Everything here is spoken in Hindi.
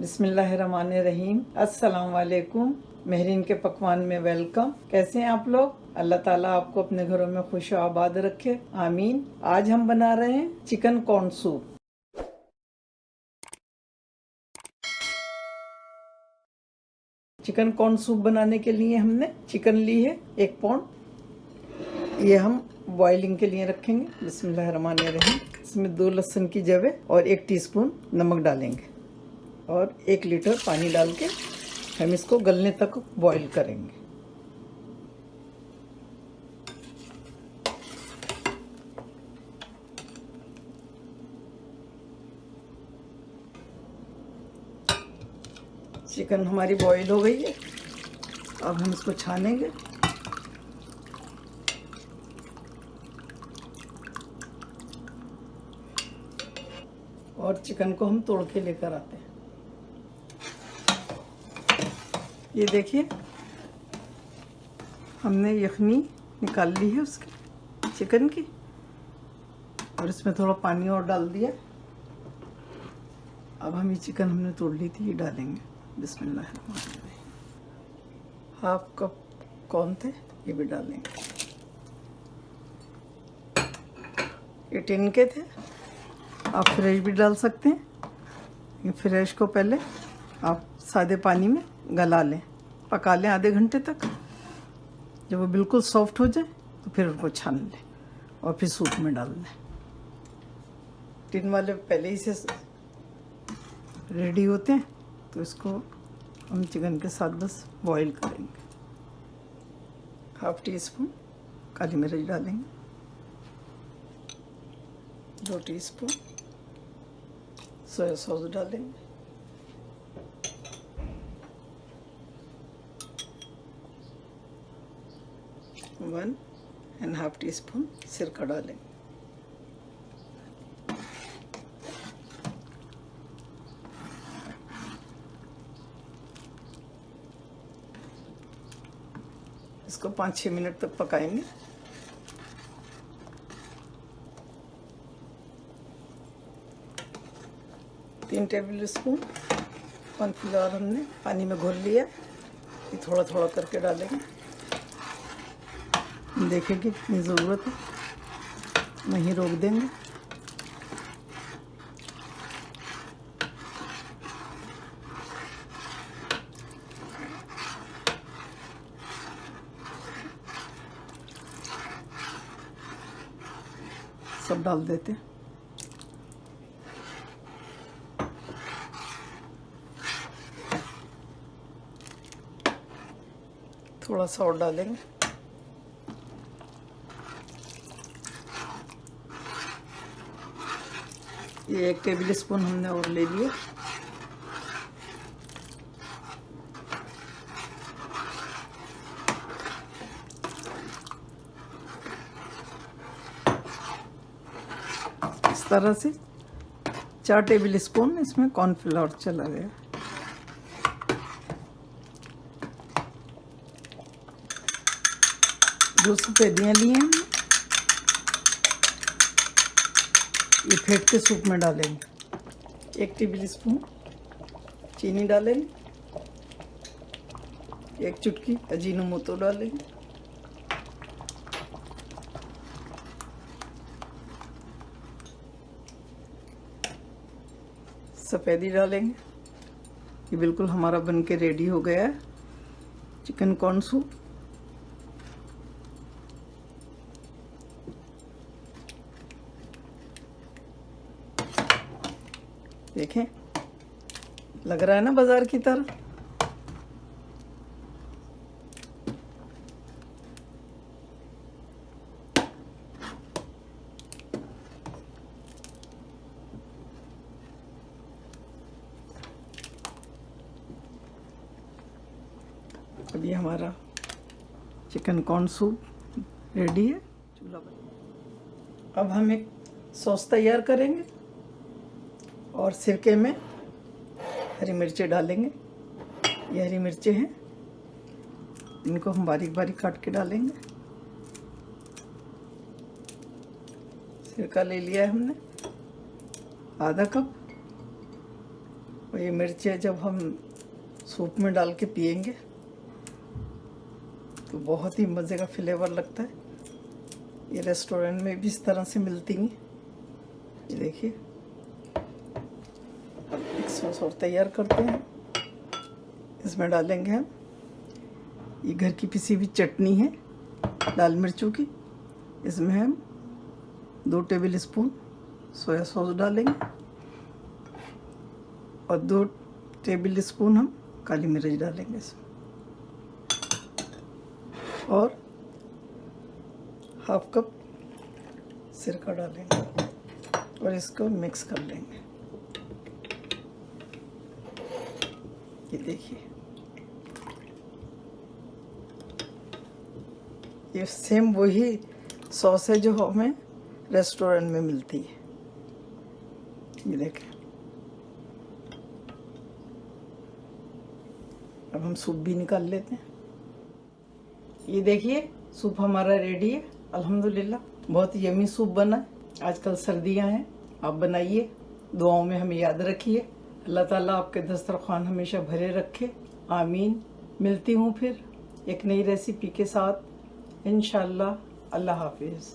बिस्मिल्लाहिर्रहमानिर्रहीम। अस्सलाम वालेकुम। महरीन के पकवान में वेलकम। कैसे हैं आप लोग? अल्लाह ताला आपको अपने घरों में खुश आबाद रखे, आमीन। आज हम बना रहे हैं chicken corn soup. Chicken corn soup बनाने के लिए हमने चिकन ली है 1 पाउंड। ये हम बॉइलिंग के लिए रखेंगे। बिस्मिल्लाहिर्रहमानिर्रहीम। इसमें 2 लहसुन की जवे और 1 टीस्पून नमक डालेंगे और 1 लीटर पानी डाल के हम इसको गलने तक बॉईल करेंगे। चिकन हमारी बॉईल हो गई है। अब हम इसको छानेंगे। और चिकन को हम तोड़ के लेकर आते हैं। ये देखिए, हमने यखनी निकाल ली है उसकी चिकन की और इसमें थोड़ा पानी और डाल दिया। अब हम ये चिकन हमने तोड़ ली थी, ये डालेंगे। बिस्मिल्लाहिर्रहमानिर्रहीम। 1/2 कप कॉर्न थे, ये भी डालेंगे। ये टिन के थे, आप फ्रेश भी डाल सकते हैं। ये फ्रेश को पहले आप सादे पानी में गला लें, पका लें आधे घंटे तक। जब वो बिल्कुल सॉफ्ट हो जाए तो फिर उनको छान लें और फिर सूप में डाल दें। टिन वाले पहले ही से रेडी होते हैं, तो इसको हम चिकन के साथ बस बॉईल करेंगे। 1/2 टीस्पून काली मिर्च डालेंगे, 2 टीस्पून सोया सॉस डालेंगे, 1.5 टीस्पून सिरका डालेंगे। इसको 5-6 मिनट तक पकाएंगे। तीन टेबल स्पून कॉर्नफ्लावर हमने पानी में घोल लिया। ये थोड़ा थोड़ा करके डालेंगे। देखेंगे कितनी ज़रूरत है, वहीं रोक देंगे। सब डाल देते हैं। थोड़ा सा और डालेंगे। ये 1 टेबल स्पून हमने और ले लिया। इस तरह से 4 टेबल स्पून इसमें कॉर्नफ्लावर चला गया। जो सफेदियाँ ली हैं हमने, ये फेंट के सूप में डालेंगे। 1 टेबल स्पून चीनी डालेंगे, 1 चुटकी अजीनोमोटो डालेंगे, सफ़ेदी डालेंगे। ये बिल्कुल हमारा बन के रेडी हो गया है चिकन कॉर्न सूप। देखें, लग रहा है ना बाजार की तरह। अभी हमारा चिकन कॉर्न सूप रेडी है। चूल्हा बंद। अब हम एक सॉस तैयार करेंगे और सिरके में हरी मिर्चें डालेंगे। ये हरी मिर्चें हैं, इनको हम बारीक बारीक काट के डालेंगे। सिरका ले लिया है हमने आधा कप, और और ये मिर्चें जब हम सूप में डाल के पियेंगे तो बहुत ही मज़े का फ्लेवर लगता है। ये रेस्टोरेंट में भी इस तरह से मिलती हैं। ये देखिए, एक सॉस और तैयार करते हैं। इसमें डालेंगे हम, ये घर की पिसी हुई चटनी है लाल मिर्चों की। इसमें हम 2 टेबल स्पून सोया सॉस डालेंगे और 2 टेबल स्पून हम काली मिर्च डालेंगे इसमें, और हाफ कप सिरका डालेंगे और इसको मिक्स कर लेंगे। ये देखिए, ये सेम वही सॉस है जो हमें रेस्टोरेंट में मिलती है। ये देखें, अब हम सूप भी निकाल लेते हैं। ये देखिए, सूप हमारा रेडी है अल्हम्दुलिल्लाह। बहुत यमी सूप बना है। आजकल सर्दियां हैं, आप बनाइए, दुआओं में हमें याद रखिए। अल्लाह ताला आपके दस्तरखान हमेशा भरे रखे, आमीन। मिलती हूँ फिर एक नई रेसिपी के साथ इंशाल्लाह। अल्लाह हाफिज़।